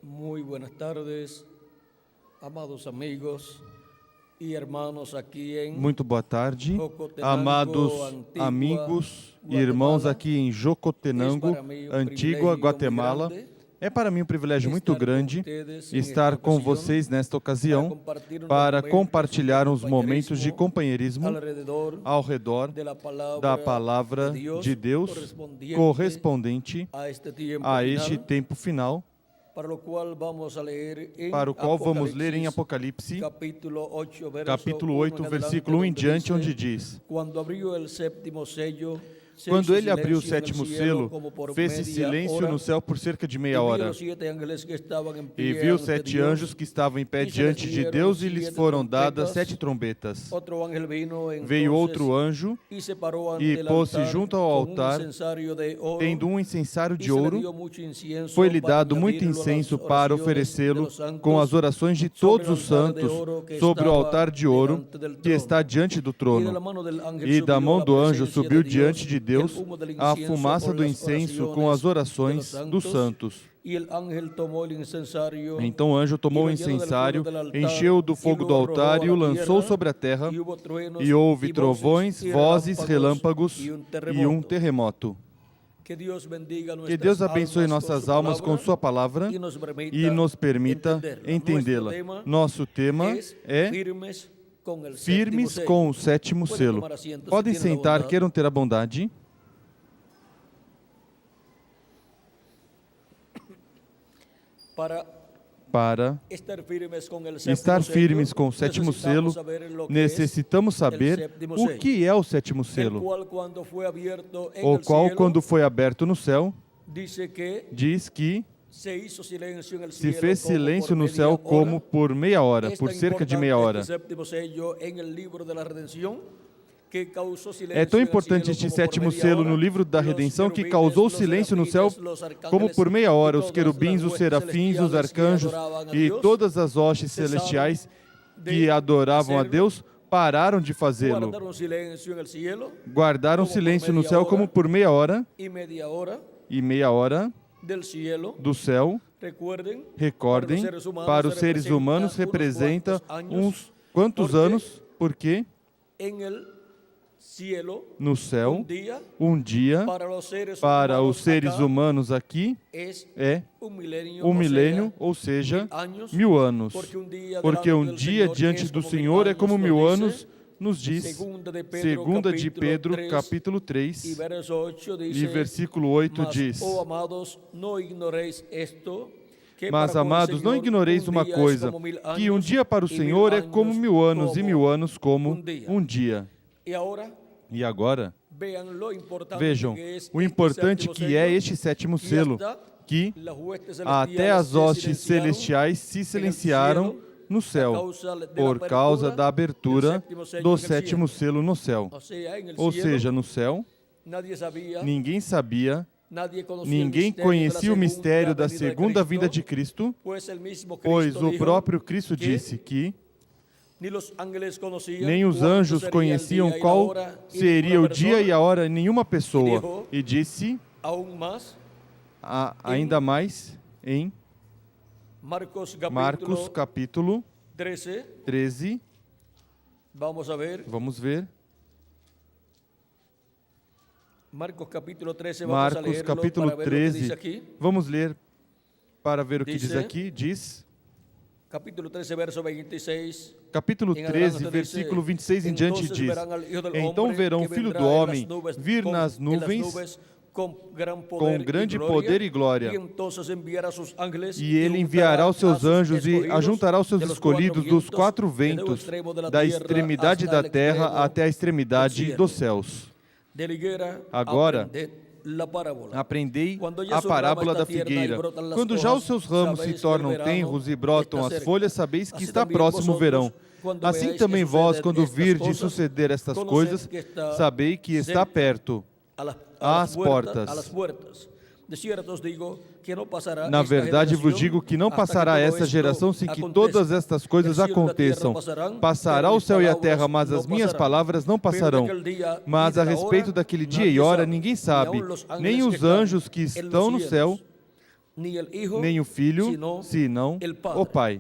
Muy buenas tardes, amados amigos e hermanos aqui em Muito boa tarde, Jocotenango, amados Antigua, amigos e Guatemala. irmãos aqui em Jocotenango, Es para mim um Antigua, privilégio Guatemala. muito grande É para mim um privilégio muito estar com grande ustedes em estar esta com ocasião vocês nesta ocasião compartir para momentos compartilhar de uns momentos de companheirismo alrededor ao redor da palavra de Deus correspondente a este tempo final, para o qual vamos ler em Apocalipse, capítulo 8, versículo 1 em diante, onde diz: Quando ele abriu o sétimo selo, fez-se silêncio no céu por cerca de meia hora. E viu 7 anjos que estavam em pé diante de Deus e lhes foram dadas 7 trombetas. Veio outro anjo e pôs-se junto ao altar, tendo um incensário de ouro. Foi-lhe dado muito incenso para oferecê-lo com as orações de todos os santos sobre o altar de ouro que está diante do trono. E da mão do anjo subiu diante de Deus a fumaça do incenso com as orações dos santos. Então o anjo tomou o incensário, encheu do fogo do altar e o lançou sobre a terra, e houve trovões, vozes, relâmpagos e um terremoto. Que Deus abençoe nossas almas com sua palavra e nos permita entendê-la. Nosso tema é Firmes com o sétimo selo. Podem sentar, queiram ter a bondade. Para estar firmes com o sétimo selo, necessitamos saber o que é o sétimo selo, o qual, quando foi aberto no céu, diz que se fez silêncio no céu como por meia hora, por cerca de meia hora. É tão importante este sétimo selo no livro da redenção que causou silêncio no céu como por meia hora. Os querubins, os serafins, os arcanjos e todas as hostes celestiais que adoravam a Deus pararam de fazê-lo. Guardaram silêncio no céu como por meia hora e meia hora do céu. Recordem, para os seres humanos representa uns quantos anos, porque no céu, um dia, para os seres humanos aqui, é um milênio, ou seja, 1000 anos. Porque um dia diante do Senhor é como 1000 anos, nos diz, segunda de Pedro, capítulo 3, e versículo 8 diz: Mas, amados, não ignoreis uma coisa, que um dia para o Senhor é como 1000 anos, e 1000 anos como um dia. E agora, vejam o importante que é este sétimo selo, que até as hostes celestiais se silenciaram no céu, por causa da abertura do sétimo selo no céu. Ou seja, no céu, ninguém sabia, ninguém conhecia o mistério da segunda vinda de Cristo, pois o próprio Cristo disse que nem os anjos conheciam qual seria o dia e a hora, nenhuma pessoa. E disse, ainda mais, em Marcos capítulo 13. Vamos ver. Marcos capítulo 13. Vamos ler para ver o que diz aqui. Diz... Capítulo 13, versículo 26 em diante diz: Então verão o Filho do Homem vir nas nuvens com grande poder e glória, e ele enviará os seus anjos e ajuntará os seus escolhidos dos 4 ventos, da extremidade da terra até a extremidade dos céus. Agora, aprendei a parábola da figueira. Quando já os seus ramos se tornam tenros e brotam as folhas, sabeis que está próximo o verão. Assim também vós, quando virdes suceder estas coisas, sabei que está perto, às portas. Na verdade vos digo que não passará essa geração sem que todas estas coisas aconteçam. Passará o céu e a terra, mas as minhas palavras não passarão. Mas a respeito daquele dia e hora, ninguém sabe, nem os anjos que estão no céu, nem o Filho, senão o Pai.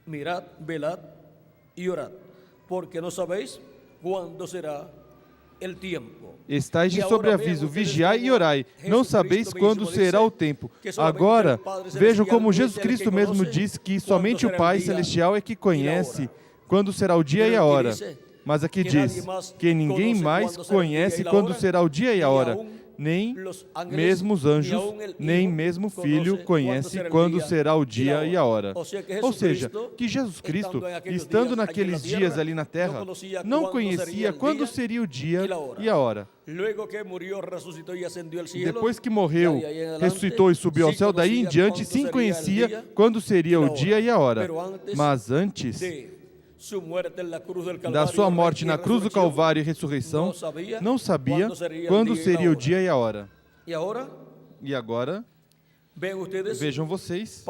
Mirad, velad y orad, porque no sabéis cuándo será el tiempo. Estais de sobreaviso, vigiai e orai. Não sabeis quando será o tempo. Agora, vejam como Jesus Cristo mesmo diz que somente o Pai Celestial é que conhece quando será o dia e a hora. Mas aqui diz que ninguém mais conhece quando será o dia e a hora. Nem mesmo os anjos, nem mesmo o Filho conhece quando será o dia e a hora. Ou seja, que Jesus Cristo, estando naqueles dias ali na terra, não conhecia quando seria o dia e a hora. Depois que morreu, ressuscitou e subiu ao céu, daí em diante sim conhecia quando seria o dia e a hora. Mas antes da sua morte na cruz do Calvário e ressurreição, não sabia quando seria o dia e a hora. E agora, vejam vocês,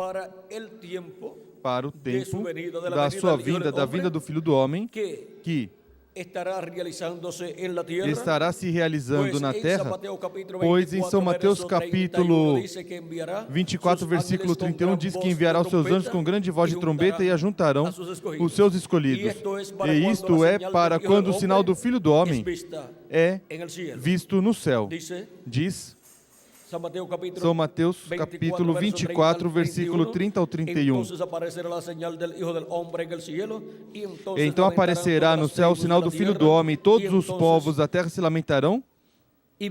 para o tempo da sua vinda, da vinda do Filho do Homem, que estará se realizando na terra, pois em São Mateus capítulo 24, versículo 31, diz que enviará os seus anjos com grande voz de trombeta e ajuntarão os seus escolhidos. E isto é para quando o sinal do Filho do Homem é visto no céu. Diz São Mateus capítulo 24, versículo 30 ao 31. Então aparecerá no céu o sinal do Filho do Homem, e todos os povos da terra se lamentarão, e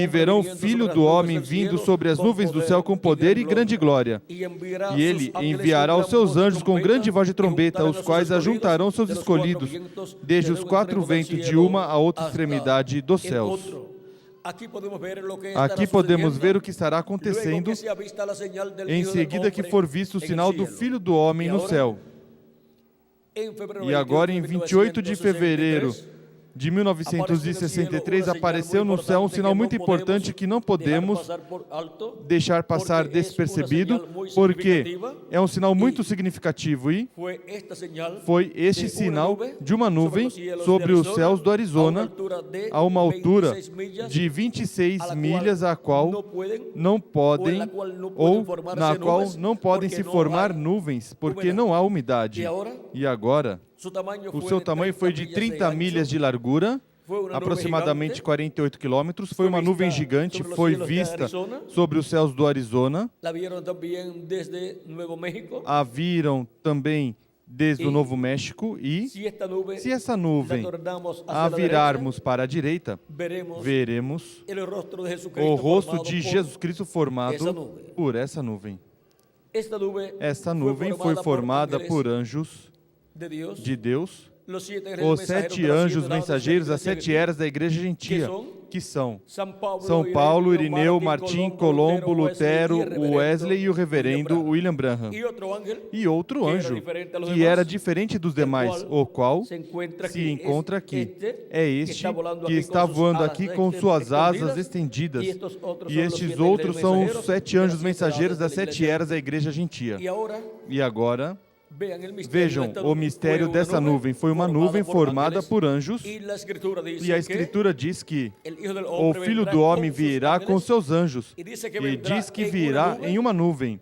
verão o Filho do Homem vindo sobre as nuvens do céu com poder e grande glória. E ele enviará os seus anjos com grande voz de trombeta, os quais ajuntarão seus escolhidos, desde os quatro ventos de uma a outra extremidade dos céus. Aqui podemos ver o que estará acontecendo em seguida que for visto o sinal do Filho do Homem no céu. E agora, em 28 de fevereiro de 1963, apareceu no céu um sinal muito importante que não podemos deixar passar despercebido, porque é um sinal muito significativo, e foi este sinal de uma nuvem sobre os céus do Arizona, a uma altura de 26 milhas, a qual não podem, ou na qual não podem se formar nuvens, porque não há umidade. E agora, o seu tamanho foi de 30 milhas de largura, aproximadamente 48 quilômetros. Foi uma nuvem gigante, foi vista sobre os céus do Arizona. A viram também desde o Novo México. E se essa nuvem a virarmos para a direita, veremos o rosto de Jesus Cristo formado por essa nuvem. Esta nuvem foi formada por anjos de Deus, os 7 anjos mensageiros, as 7 eras da Igreja Gentia, que são São Paulo, Irineu, Martim, Colombo, Lutero, Wesley e o reverendo William Branham. E outro anjo, que era diferente dos demais, o qual se encontra aqui. É este que está voando aqui com suas asas estendidas. E estes outros são os 7 anjos mensageiros das 7 eras da Igreja Gentia. E agora, vejam o mistério dessa nuvem. Foi uma nuvem formada por anjos, e a Escritura diz que o Filho do Homem virá com seus anjos, e diz que virá em uma nuvem.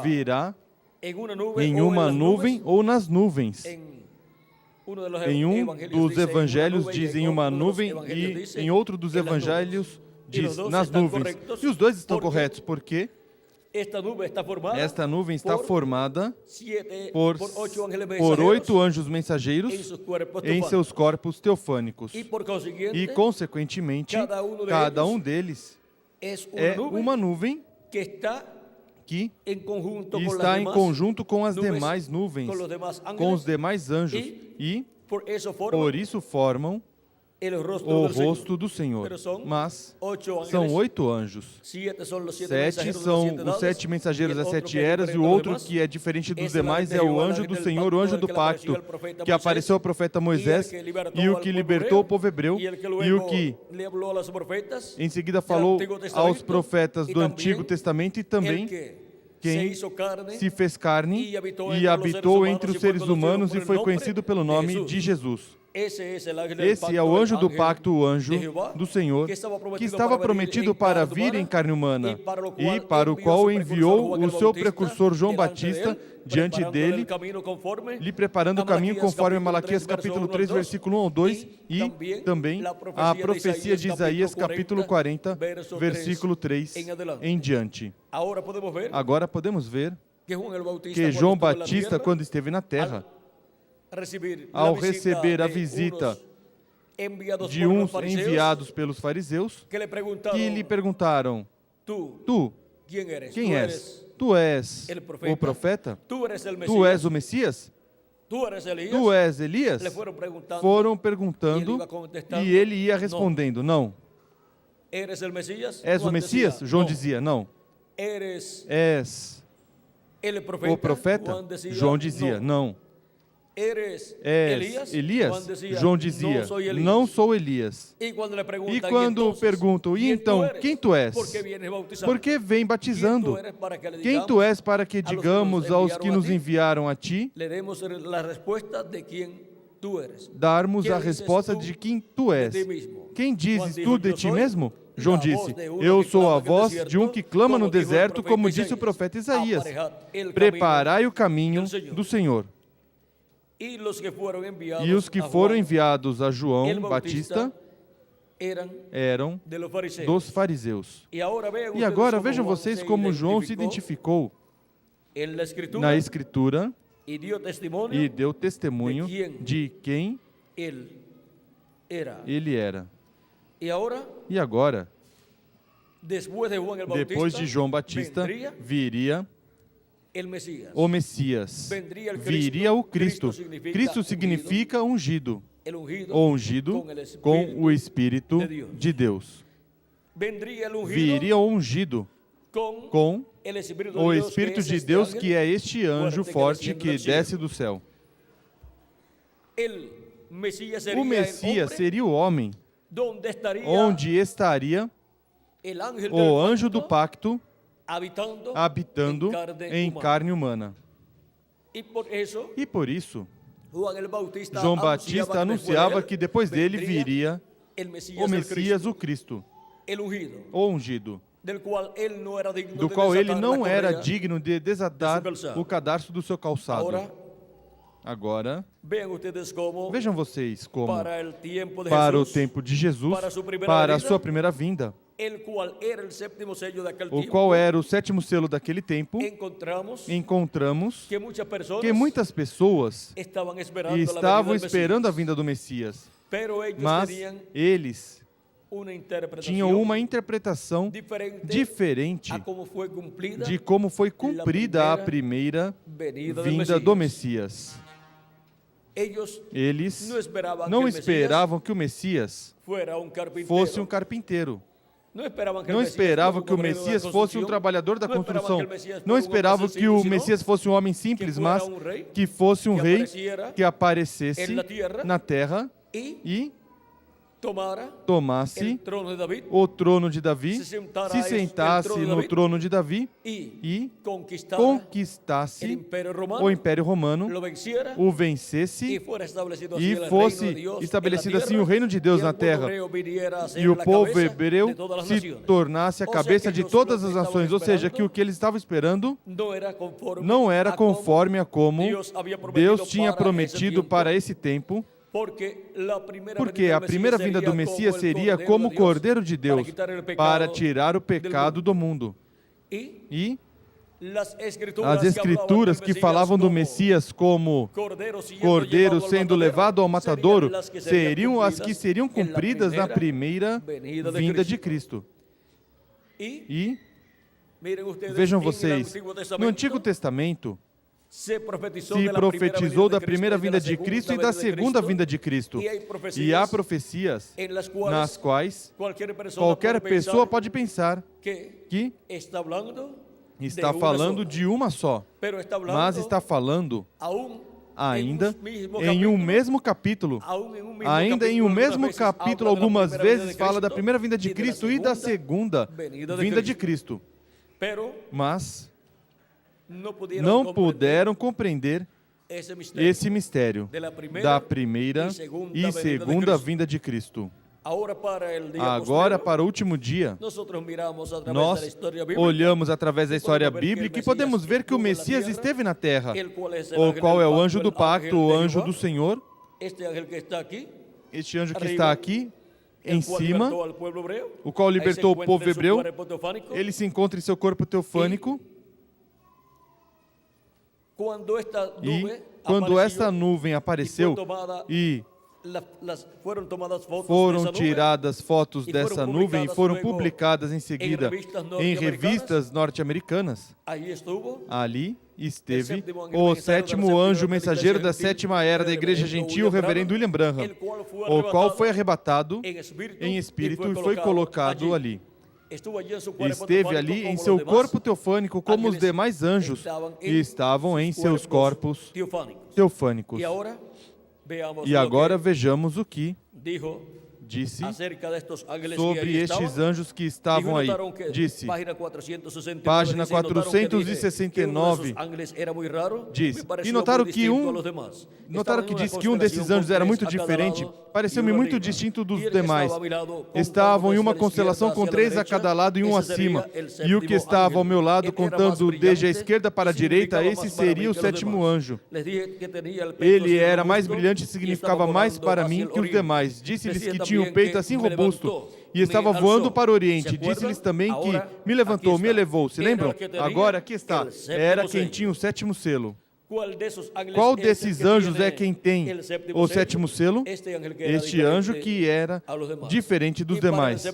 Virá em uma nuvem ou nas nuvens. Em um dos evangelhos diz em uma nuvem, e em outro dos evangelhos diz nas nuvens. E os dois estão corretos, porque esta nuvem está formada por 8 anjos mensageiros em seus corpos teofânicos. E, consequentemente, cada um deles é uma nuvem que está em conjunto com as demais nuvens, com os demais anjos. E, por isso, formam o rosto do Senhor. Mas são 8 anjos. 7 são os 7 mensageiros das 7 eras, e o outro que é diferente dos demais é o anjo do Senhor, o anjo do pacto, que apareceu ao profeta Moisés, e o que libertou o povo hebreu, e o que em seguida falou aos profetas do Antigo Testamento, e também quem se fez carne e habitou entre os seres humanos e foi conhecido pelo nome de Jesus. Esse é o anjo do pacto, o anjo do Senhor, que estava prometido para vir em carne humana, e para o qual enviou o seu precursor João Batista diante dele, lhe preparando o caminho conforme Malaquias capítulo 3, versículo 1 ao 2, e também a profecia de Isaías capítulo 40, versículo 3 em diante. Agora podemos ver que João Batista, quando esteve na terra, ao receber a visita de uns enviados pelos fariseus, que lhe perguntaram: Tu, quem és? Tu és o profeta? Tu és o Messias? Tu és Elias? Foram perguntando e ele ia respondendo: Não. És o Messias? João dizia: Não. És o profeta? João dizia: Não. És Elias? João dizia: Não sou Elias. E quando perguntam: E então, quem tu és? Por que vem batizando? Quem tu és para que digamos aos que nos enviaram a ti? Darmos a resposta de quem tu és. Quem dizes tu de ti mesmo? João disse: Eu sou a voz de um que clama no deserto, como disse o profeta Isaías. Preparai o caminho do Senhor. E os que foram enviados a João Batista eram dos fariseus. E agora vejam vocês como João se identificou na Escritura e deu testemunho de quem ele era. E agora, depois de João Batista, viria o Messias, viria o Cristo. Cristo significa ungido, ou ungido com o Espírito de Deus. Viria o ungido com o Espírito de Deus, que é este anjo forte que desce do céu. O Messias seria o homem onde estaria o anjo do pacto habitando em carne humana. E por isso, João Batista anunciava que depois dele viria o Messias, o Cristo, o ungido, do qual ele não era digno de desatar o cadarço do seu calçado. Agora, vejam vocês como, para o tempo de Jesus, para a sua primeira vinda, o qual era o sétimo selo daquele tempo, encontramos que muitas pessoas estavam esperando a vinda do Messias, mas eles tinham uma interpretação diferente de como foi cumprida a primeira vinda do Messias. Eles não esperavam que o Messias fosse um carpinteiro. Não esperavam que o Messias fosse um trabalhador da construção. Não esperavam que o Messias fosse um homem simples, mas que fosse um rei que aparecesse na terra e tomasse o trono de Davi, se sentasse no trono de Davi e conquistasse o Império Romano, o vencesse e fosse estabelecido assim o reino de Deus na terra, e o povo hebreu se tornasse a cabeça de todas as nações. Ou seja, que o que eles estavam esperando não era conforme a como Deus tinha prometido para esse tempo, porque a primeira vinda do Messias seria como o Cordeiro de Deus para tirar o pecado do mundo. E as Escrituras que falavam do Messias como Cordeiro sendo levado ao matadouro seriam as que seriam cumpridas na primeira vinda de Cristo. E vejam vocês, no Antigo Testamento, se profetizou da primeira vinda de Cristo e da segunda vinda de Cristo. E há profecias nas quais qualquer pessoa pode pensar que está falando de uma só, mas está falando ainda em um mesmo capítulo. Ainda em um mesmo capítulo, algumas vezes fala da primeira vinda de Cristo e da segunda vinda de Cristo. Mas não puderam compreender esse mistério da primeira e segunda vinda de Cristo. Agora, para o último dia, nós olhamos através da história bíblica e podemos ver que o Messias esteve na terra, o qual é o anjo do pacto, o anjo do Senhor. Este anjo que está aqui, em cima, o qual libertou o povo hebreu, ele se encontra em seu corpo teofânico. E quando esta nuvem apareceu e foram tiradas fotos dessa nuvem e foram publicadas em seguida em revistas norte-americanas, ali esteve o sétimo anjo mensageiro da sétima era da Igreja Gentil, o reverendo William Branham, o qual foi arrebatado em espírito e foi colocado ali. Esteve ali em seu corpo teofânico como os demais anjos e estavam em seus corpos teofânicos. E agora vejamos o que disse sobre estes anjos que estavam aí. Disse, página 469, diz, e notaram que disse que um desses anjos era muito diferente, pareceu-me muito distinto dos demais. Estavam em uma constelação com 3 a cada lado e um acima, e o que estava ao meu lado, contando desde a esquerda para a direita, esse seria o sétimo anjo. Ele era mais brilhante e significava mais para mim que os demais. Disse-lhes que tinha um peito assim robusto e estava voando para o Oriente. Disse-lhes também que me levantou, me elevou. Se lembram? Agora aqui está. Era quem tinha o sétimo selo. Qual desses anjos é quem tem o sétimo selo? Este anjo que era diferente dos demais.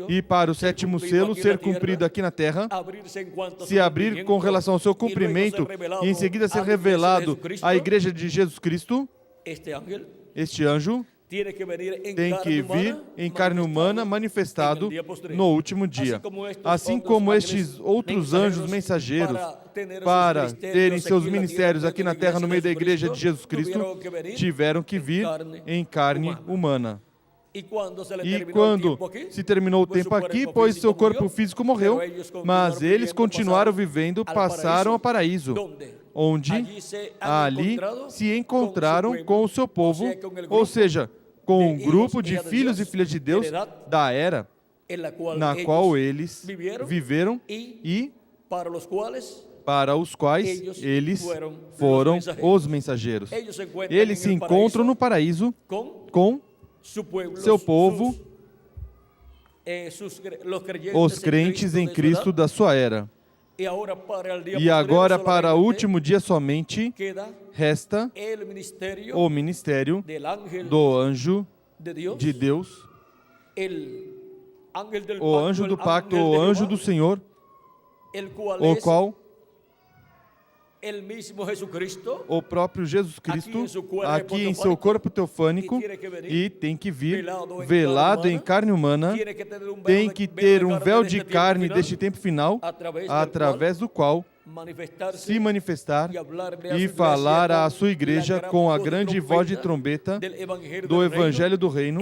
E para o sétimo selo ser cumprido aqui na terra, se abrir com relação ao seu cumprimento e em seguida ser revelado à Igreja de Jesus Cristo, este anjo tem que vir em carne humana manifestado no último dia. Assim como estes outros anjos mensageiros, para terem seus ministérios aqui na terra no meio da Igreja de Jesus Cristo, tiveram que vir em carne humana. E quando se terminou o tempo aqui, pois seu corpo físico morreu, mas eles continuaram vivendo, passaram ao paraíso, onde ali se encontraram com o seu povo, ou seja, com um grupo de filhos e filhas de Deus da era na qual eles viveram e para os quais eles foram os mensageiros. Eles se encontram no paraíso com seu povo, os crentes em Cristo da sua era. E agora, para o último dia somente, resta o ministério do anjo de Deus, o anjo do pacto, o anjo do Senhor, o qual o próprio Jesus Cristo, aqui em seu corpo teofânico, e tem que vir velado em carne humana, tem que ter um véu de carne deste tempo final, através do qual se manifestar e falar à sua igreja com a grande voz de trombeta do Evangelho do Reino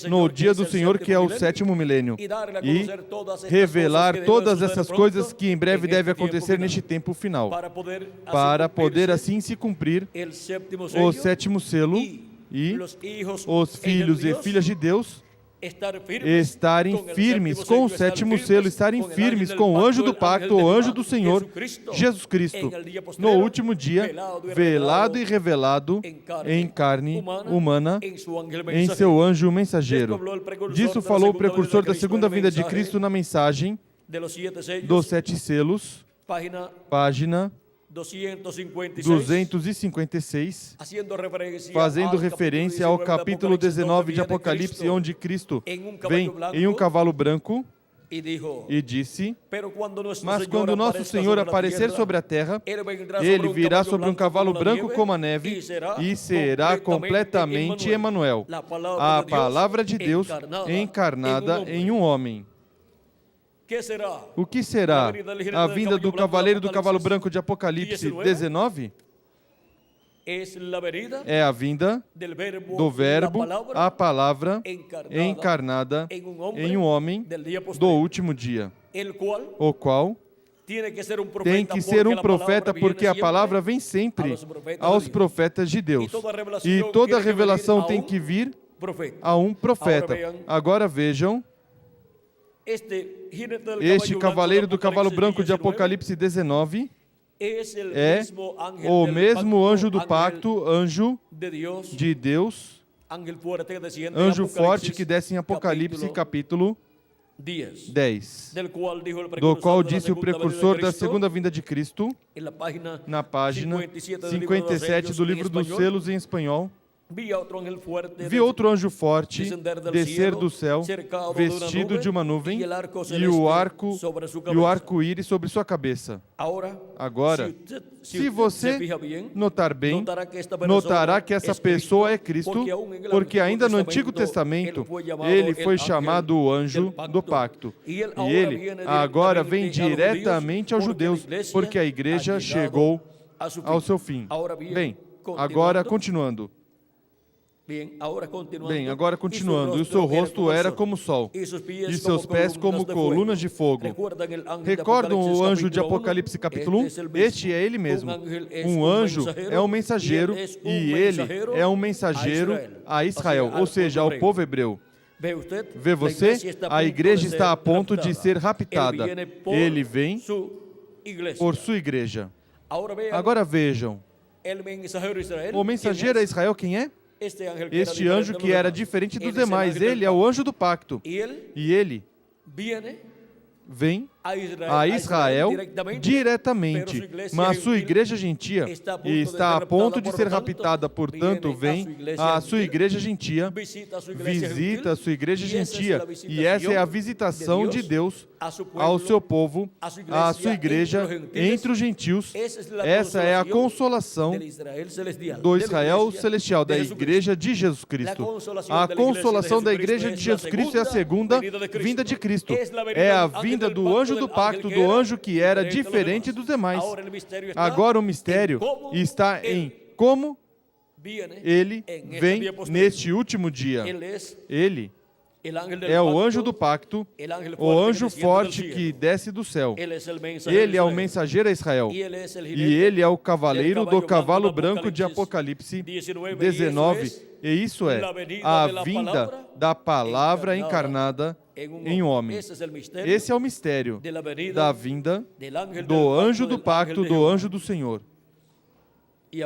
no dia do Senhor, que é o sétimo milênio, e revelar todas essas coisas que em breve devem acontecer neste tempo final, para poder assim se cumprir o sétimo selo e os filhos e filhas de Deus estarem firmes com o sétimo selo, estarem firmes com o anjo do pacto, o anjo do Senhor, Jesus Cristo, no último dia, velado e revelado em carne humana, em seu anjo mensageiro. Disso falou o precursor da segunda vinda de Cristo na mensagem dos 7 selos, página 256, fazendo referência ao capítulo 19 de Apocalipse, onde Cristo vem em um cavalo branco e disse, mas quando nosso Senhor aparecer sobre a terra, ele virá sobre um cavalo branco como a neve e será completamente Emanuel, a palavra de Deus encarnada em um homem. O que será a vinda do cavaleiro do cavalo branco de Apocalipse 19? É a vinda do Verbo, a palavra encarnada em um homem do último dia, o qual tem que ser um profeta porque a palavra vem sempre aos profetas de Deus. E toda revelação tem que vir a um profeta. Agora vejam, este cavaleiro do cavalo branco de Apocalipse 19 é o mesmo anjo do pacto, anjo de Deus, anjo forte que desce em Apocalipse capítulo 10, do qual disse o precursor da segunda vinda de Cristo, na página 57 do livro dos selos em espanhol. Vi outro anjo forte descer do céu, vestido de uma nuvem, e o arco-íris sobre sua cabeça. Agora, se você notar bem, notará que essa pessoa é Cristo, porque ainda no Antigo Testamento, ele foi chamado o anjo do pacto. E ele agora vem diretamente aos judeus, porque a igreja chegou ao seu fim. Bem, agora continuando. Agora continuando, o seu rosto era como o sol, e seus pés como colunas de fogo. Recordam o anjo de Apocalipse capítulo 1? Este é ele mesmo. Um anjo é um mensageiro, e ele é um mensageiro a Israel, ou seja, ao povo hebreu. Vê você? A igreja está a ponto de ser raptada. Ele vem por sua igreja. Agora vejam, o mensageiro a Israel quem é? Este anjo que era diferente dos demais, ele é o anjo do pacto. E ele vem a Israel diretamente, mas sua igreja gentia está a ponto de ser raptada, portanto, vem a sua igreja gentia, visita a sua igreja gentia, e essa é a visitação de Deus ao seu povo, à sua igreja entre os gentios. Essa é a consolação do Israel celestial, da igreja de Jesus Cristo. A consolação da igreja de Jesus Cristo é a segunda vinda de Cristo. É a vinda do anjo do pacto, do anjo que era diferente dos demais. Agora o mistério está em como ele vem neste último dia. Ele é o anjo do pacto, o anjo forte que desce do céu. Ele é o mensageiro a Israel. E ele é o cavaleiro do cavalo branco de Apocalipse 19. E isso é a vinda da palavra encarnada em homem. Esse é o mistério da vinda do anjo do pacto, do anjo do Senhor. E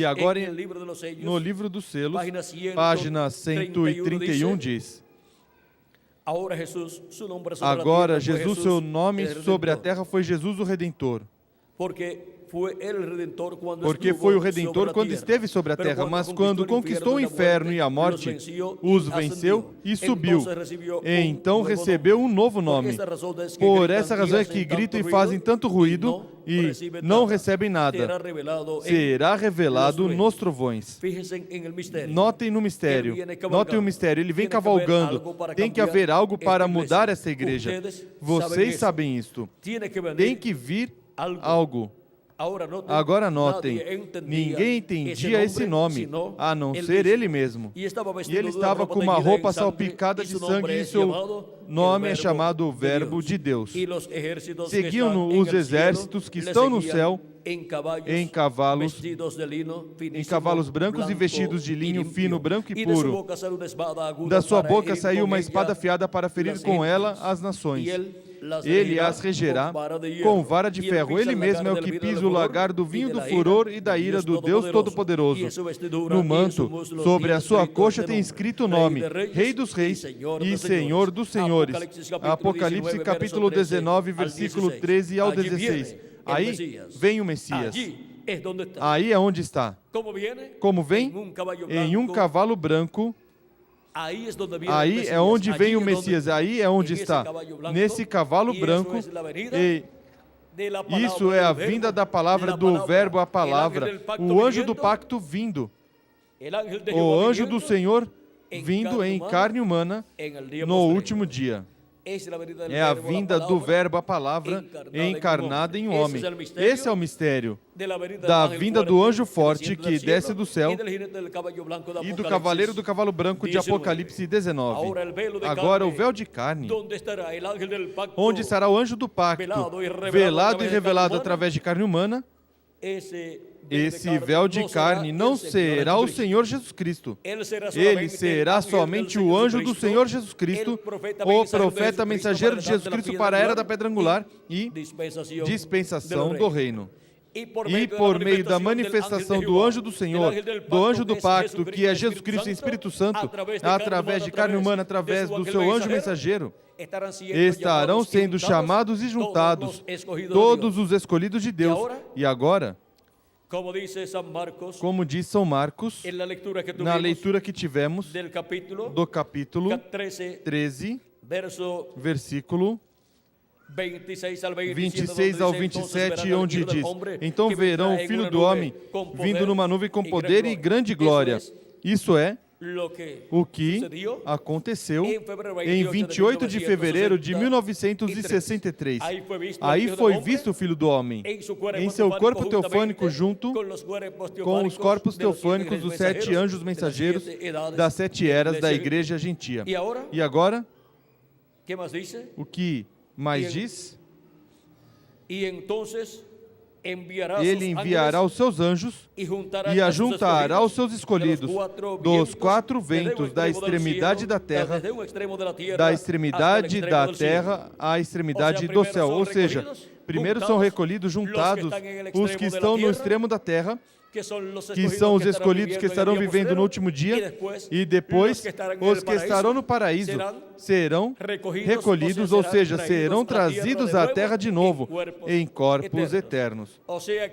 agora, no livro dos selos, página 131 diz: agora Jesus, seu nome sobre a terra foi Jesus o Redentor. Porque foi o Redentor quando esteve sobre a terra, mas quando conquistou o inferno e a morte, os venceu e subiu. E então recebeu um novo nome. Por essa razão é que gritam e fazem tanto ruído e não recebem nada. Será revelado nos trovões. Notem no mistério. Notem o mistério. Ele vem cavalgando. Tem que haver algo para mudar essa igreja. Vocês sabem isto. Tem que vir algo. Agora notem, ninguém entendia esse nome, a não ser ele mesmo. E ele estava com uma roupa salpicada de sangue e seu nome é chamado Verbo de Deus. Seguiam-no os exércitos que estão no céu em cavalos brancos e vestidos de linho fino, branco e puro. Da sua boca saiu uma espada afiada para ferir com ela as nações. Ele as regerá com vara de ferro. Ele mesmo é o que pisa o lagar do vinho do furor e da ira do Deus Todo-Poderoso. No manto, sobre a sua coxa, tem escrito o nome, Rei dos Reis e Senhor dos Senhores. Apocalipse capítulo 19, versículo 13 ao 16. Aí vem o Messias. Aí é onde está. Como vem? Em um cavalo branco. Aí é onde vem o Messias, aí é onde está, nesse cavalo branco, e isso é a vinda da palavra, do verbo à palavra, o anjo do pacto vindo, o anjo do Senhor vindo em carne humana no último dia. É a vinda do Verbo, a palavra, encarnada em um homem. Esse é o mistério da vinda do anjo forte que desce do céu e do cavaleiro do cavalo branco de Apocalipse 19. Agora o véu de carne, onde estará o anjo do pacto, velado e revelado através de carne humana. Esse véu de carne não será o Senhor Jesus Cristo. Ele será somente o anjo do Senhor Jesus Cristo, o profeta mensageiro de Jesus Cristo para a era da pedra angular e dispensação do reino. E por meio da manifestação do anjo do Senhor, do anjo do pacto, que é Jesus Cristo e Espírito Santo, através de carne humana, através do seu anjo mensageiro, estarão sendo chamados e juntados todos os escolhidos de Deus. E agora, como diz São Marcos, na leitura que tivemos do capítulo 13, versículo 26 ao 27, onde diz: Então verão o Filho do Homem vindo numa nuvem com poder e grande glória. Isso é o que aconteceu em 28 de fevereiro de 1963. Aí foi visto o Filho do Homem em seu corpo teofânico junto com os corpos teofânicos dos 7 anjos mensageiros das 7 eras da Igreja Gentia. E agora, o que mais diz? Ele enviará os seus anjos e ajuntará os seus escolhidos dos 4 ventos, da extremidade da terra à extremidade do céu. Ou seja, primeiro são recolhidos, juntados, os que estão no extremo da terra, que são os escolhidos que estarão vivendo no último dia, e depois os que estarão no paraíso serão recolhidos, ou seja, serão trazidos à terra de novo, em corpos eternos.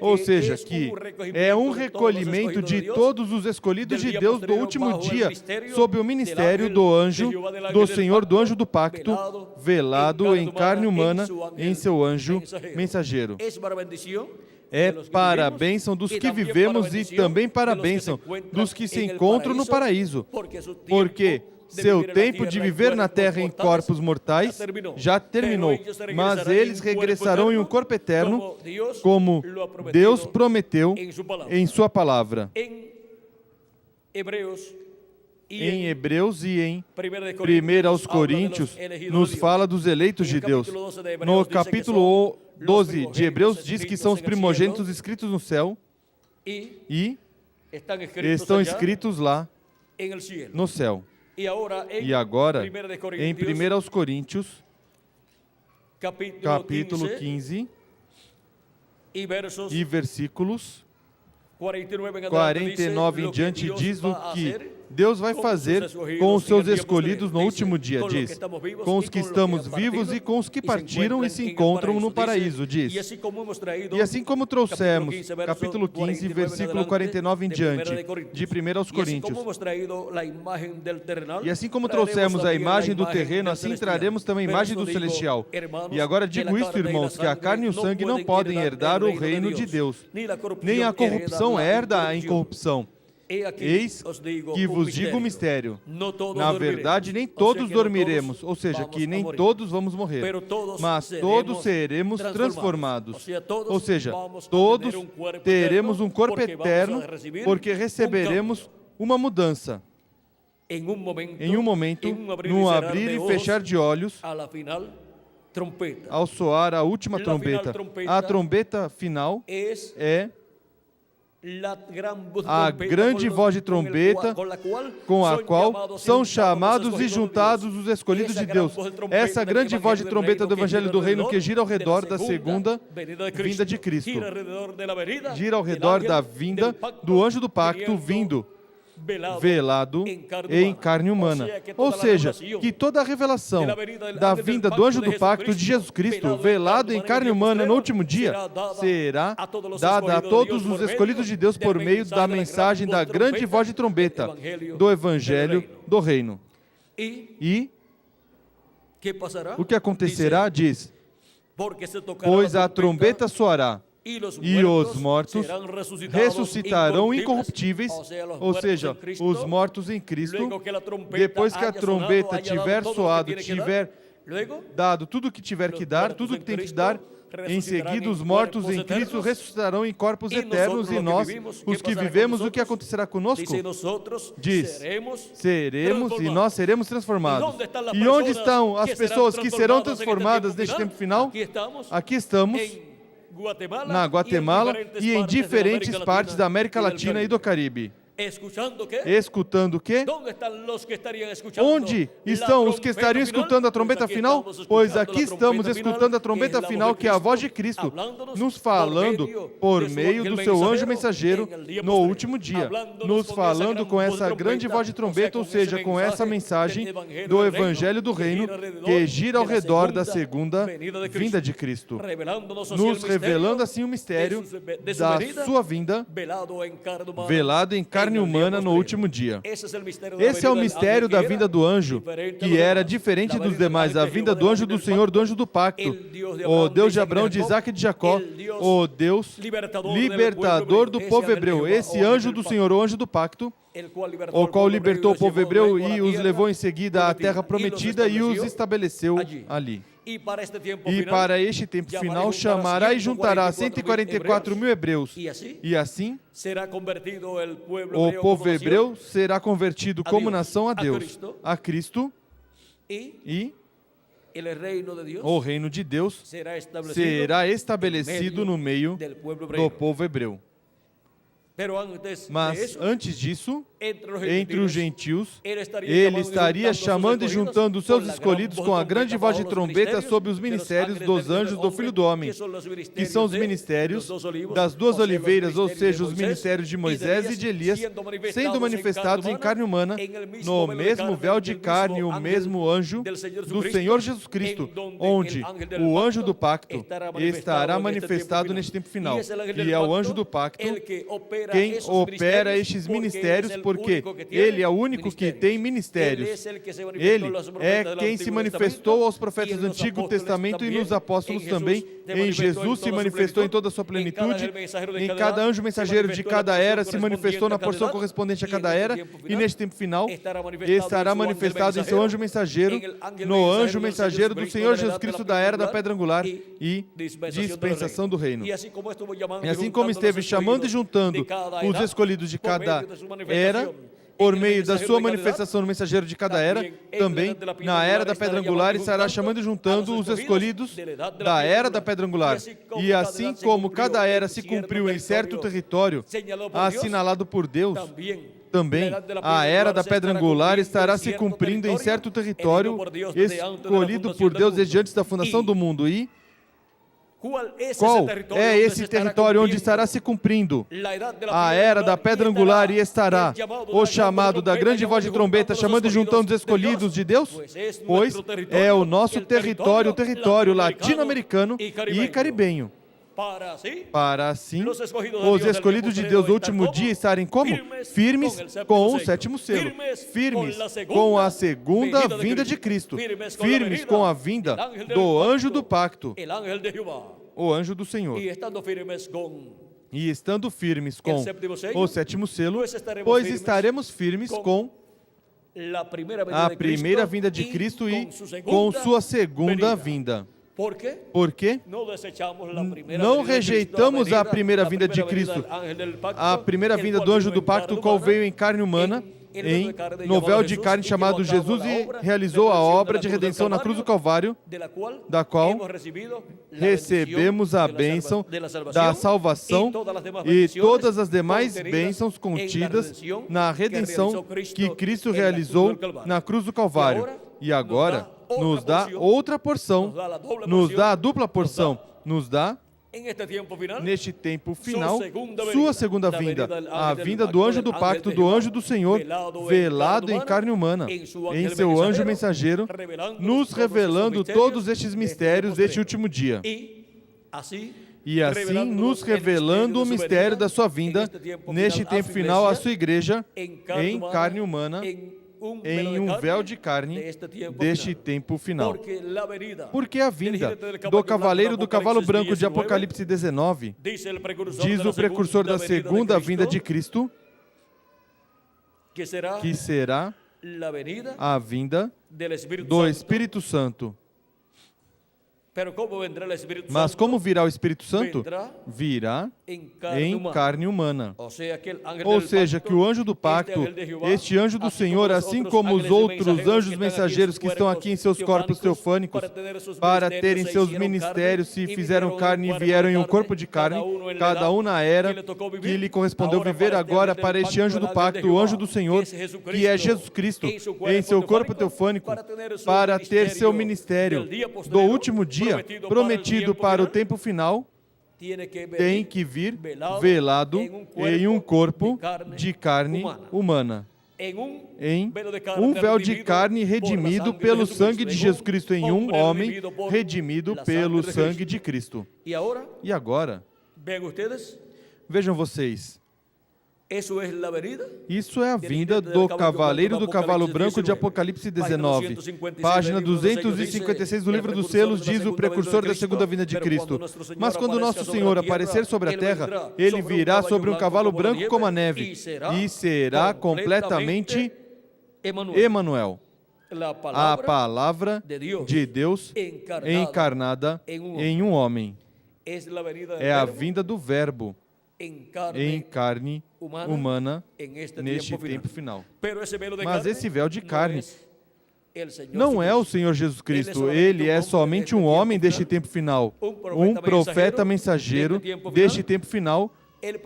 Ou seja, que é um recolhimento de todos os escolhidos de Deus do último dia, sob o ministério do anjo, do Senhor, do anjo do pacto, velado em carne humana, em seu anjo mensageiro. É para a bênção dos que vivemos e também para a bênção dos que se encontram no paraíso, porque seu tempo de viver na terra em corpos mortais já terminou, mas eles regressarão em um corpo eterno, como Deus prometeu em sua palavra. Em Hebreus e em 1 aos Coríntios, nos fala dos eleitos de Deus. No capítulo 12 de Hebreus, diz que são os primogênitos escritos no céu e estão escritos lá no céu. E agora, em 1 aos Coríntios, capítulo 15, e versículos 49 em diante, diz o que Deus vai fazer com os seus escolhidos no último dia, diz. Com os que estamos vivos e com os que partiram e se encontram no paraíso, diz. E assim como trouxemos, capítulo 15, versículo 49 em diante, de 1 aos Coríntios. E assim como trouxemos a imagem do terreno, assim traremos também a imagem do celestial. E agora digo isto, irmãos, que a carne e o sangue não podem herdar o reino de Deus, nem a corrupção herda a incorrupção. Eis que vos digo um mistério. Na verdade, nem todos dormiremos, ou seja, que nem todos vamos morrer, mas todos seremos transformados. Ou seja, todos teremos um corpo eterno, porque receberemos uma mudança. Em um momento, num abrir e fechar de olhos, ao soar a última trombeta. A trombeta final é a grande voz de trombeta com a qual são chamados e juntados os escolhidos de Deus. Essa grande voz de trombeta do Evangelho do Reino que gira ao redor da segunda vinda de Cristo. Gira ao redor da vinda do anjo do pacto vindo, velado em carne humana. Ou seja, que toda a revelação da vinda do anjo do pacto de Jesus Cristo, velado em carne humana no último dia, será dada a todos os escolhidos de Deus por meio da mensagem da grande voz de trombeta do Evangelho do Reino. E o que acontecerá, diz, pois a trombeta soará, e os mortos ressuscitarão incorruptíveis, ou seja, os mortos em Cristo, depois que a trombeta tiver soado, tiver Dado tudo o que tiver que dar, tudo o que tem que dar, em seguida os mortos em Cristo ressuscitarão em corpos eternos, e nós, os que vivemos, o que acontecerá conosco? Diz, seremos e nós seremos transformados. E onde estão as pessoas que serão transformadas neste tempo final? Aqui estamos, na Guatemala e em diferentes partes da América Latina e do Caribe. Escutando o quê? Onde estão os que estariam escutando a trombeta final? Pois aqui estamos escutando a trombeta final, que é a voz de Cristo, nos falando por meio do seu anjo mensageiro no último dia, nos falando com essa grande voz de trombeta, ou seja, com essa mensagem do Evangelho do Reino que gira ao redor da segunda vinda de Cristo, nos revelando assim o mistério da sua vinda, velado em carne humana no último dia. Esse é o mistério da vinda do anjo, que era diferente dos demais, a vinda do anjo do Senhor, do anjo do pacto, o Deus de Abraão, de Isaac e de Jacó, o Deus libertador do povo hebreu. Esse anjo do Senhor, o anjo do pacto, o qual libertou o povo hebreu e os levou em seguida à terra prometida e os estabeleceu ali. E para este tempo final chamará e juntará 144 mil hebreus. E assim, o povo hebreu será convertido como nação a Deus, a Cristo, e o reino de Deus será estabelecido no meio do povo hebreu. Mas antes disso, entre os gentios, ele estaria chamando e juntando os seus escolhidos com a grande voz de trombeta sob os ministérios dos anjos do Filho do Homem, que são os ministérios das duas oliveiras, ou seja, os ministérios de Moisés e de Elias, sendo manifestados em carne humana, no mesmo véu de carne, o mesmo anjo do Senhor Jesus Cristo, onde o anjo do pacto estará manifestado neste tempo final. E é o anjo do pacto quem opera estes ministérios, porque ele é o único que tem ministérios. Ele é quem se manifestou aos profetas do Antigo Testamento e nos apóstolos também. Em Jesus se manifestou em toda a sua plenitude. Em cada anjo mensageiro de cada era se manifestou na porção correspondente a cada era. E neste tempo final estará manifestado em seu anjo mensageiro, no anjo mensageiro do Senhor Jesus Cristo da era da pedra angular e dispensação do reino. E assim como esteve chamando e juntando os escolhidos de cada era, por meio da sua manifestação no mensageiro de cada era, também na era da pedra angular estará chamando e juntando os escolhidos da era da pedra angular. E assim como cada era se cumpriu em certo território assinalado por Deus, também a era da pedra angular estará se cumprindo em certo território escolhido por Deus desde antes da fundação do mundo. E qual é esse território onde estará se cumprindo a era da pedra angular e estará o chamado da grande voz de trombeta chamando e juntando os escolhidos de Deus? Pois é o nosso território, o território latino-americano e caribenho. Para assim os escolhidos de Deus no último dia estarem como? Firmes com o sétimo selo, firmes com a segunda vinda de Cristo, firmes com a vinda do anjo do pacto, o anjo do Senhor. E estando firmes com o sétimo selo, pois estaremos firmes com a primeira vinda de Cristo e com sua segunda vinda. Por quê? Não rejeitamos a primeira vinda de Cristo, a primeira vinda do anjo do pacto, qual veio em carne humana, no véu de carne chamado Jesus, e realizou a obra de redenção na cruz do Calvário, da qual recebemos a bênção da salvação e todas as demais bênçãos contidas na redenção que Cristo realizou na cruz do Calvário. E agora nos dá outra porção, nos dá a dupla porção, nos dá, neste tempo final, sua segunda vinda, a vinda do anjo do pacto, do anjo do Senhor, velado em carne humana, em seu anjo mensageiro, nos revelando todos estes mistérios deste último dia. E assim nos revelando o mistério da sua vinda, neste tempo final, à sua igreja, em carne humana, em um véu de carne deste tempo final. Porque a vinda do cavaleiro do cavalo branco de Apocalipse 19, diz o precursor da segunda vinda de Cristo, que será a vinda do Espírito Santo. Mas como virá o Espírito Santo? Virá em carne humana. Ou seja, que o anjo do pacto, este anjo do Senhor, assim como os outros anjos mensageiros que estão aqui em seus corpos teofânicos, para terem seus ministérios, se fizeram carne e vieram em um corpo de carne, cada um na era que lhe correspondeu viver agora para este anjo do pacto, o anjo do Senhor, que é Jesus Cristo, em seu corpo teofânico, para ter seu ministério do último dia, prometido para o tempo final, tem que vir velado em um corpo de carne humana, em um véu de carne redimido pelo sangue de Jesus Cristo, em um homem redimido pelo sangue de Cristo. E agora, vejam vocês, isso é a vinda do cavaleiro do cavalo branco de Apocalipse 19. Página 256 do livro dos selos diz o precursor da segunda vinda de Cristo. Mas quando nosso Senhor aparecer sobre a terra, ele virá sobre um cavalo branco como a neve e será completamente Emanuel, a palavra de Deus encarnada em um homem. É a vinda do Verbo em carne humana neste tempo final. Mas esse véu de carne não é o Senhor Jesus Cristo, ele é somente um homem deste tempo final, um profeta mensageiro deste tempo final,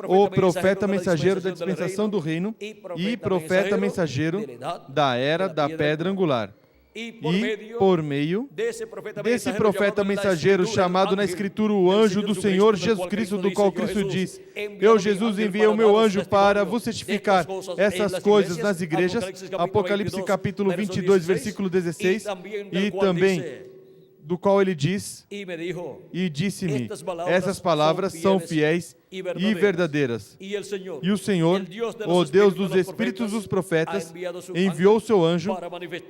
o profeta mensageiro da dispensação do reino e profeta mensageiro da era da pedra angular. E por meio desse profeta mensageiro chamado na Escritura o anjo do Senhor Jesus Cristo, do qual Cristo diz: eu, Jesus, enviei o meu anjo para vos certificar essas coisas nas igrejas, Apocalipse capítulo 22, versículo 16, e também do qual ele diz, e disse-me, essas palavras são fiéis e verdadeiras. E o Senhor, o Deus dos Espíritos dos profetas, enviou o seu anjo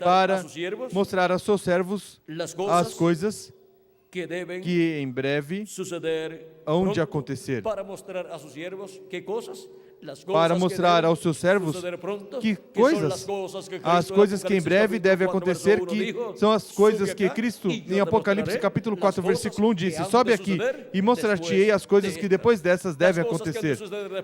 para mostrar aos seus servos as coisas que em breve hão de acontecer. Para mostrar aos seus servos que coisas, as coisas que em breve devem acontecer, que são as coisas que Cristo, em Apocalipse capítulo 4, versículo 1, disse: sobe aqui e mostrar-te-ei as coisas que depois dessas devem acontecer.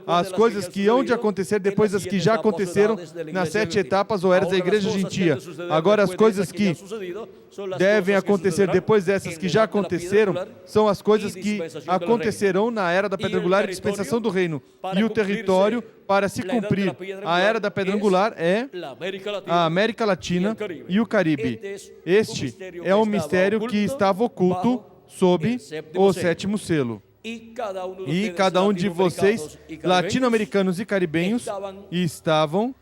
As coisas que hão de acontecer depois das que já aconteceram nas 7 etapas ou eras da igreja gentia. Agora, as coisas que devem acontecer depois dessas que já aconteceram são as coisas que acontecerão na era da pedra angular e dispensação do reino. E o território para se cumprir a era da pedra angular é a América Latina e o Caribe. Este é um mistério que estava oculto sob o sétimo selo. E cada um de vocês, latino-americanos e caribenhos, estavam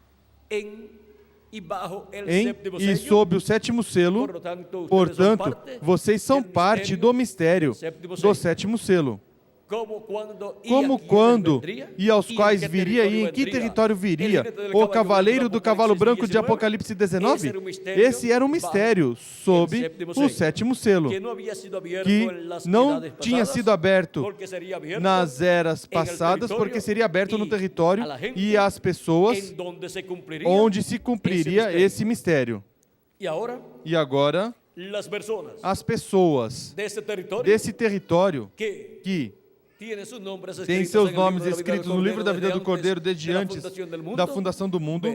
e sob o sétimo selo. Portanto, vocês são parte do mistério do sétimo selo. Como, quando, e aos quais viria, e em que território viria o cavaleiro do cavalo branco de Apocalipse 19? Esse era um mistério sob o sétimo selo, que não tinha sido aberto nas eras passadas, porque seria aberto no território e às pessoas onde se cumpriria esse mistério. E agora, as pessoas desse território que tem seus nomes escritos no livro da vida do Cordeiro desde antes da fundação do mundo,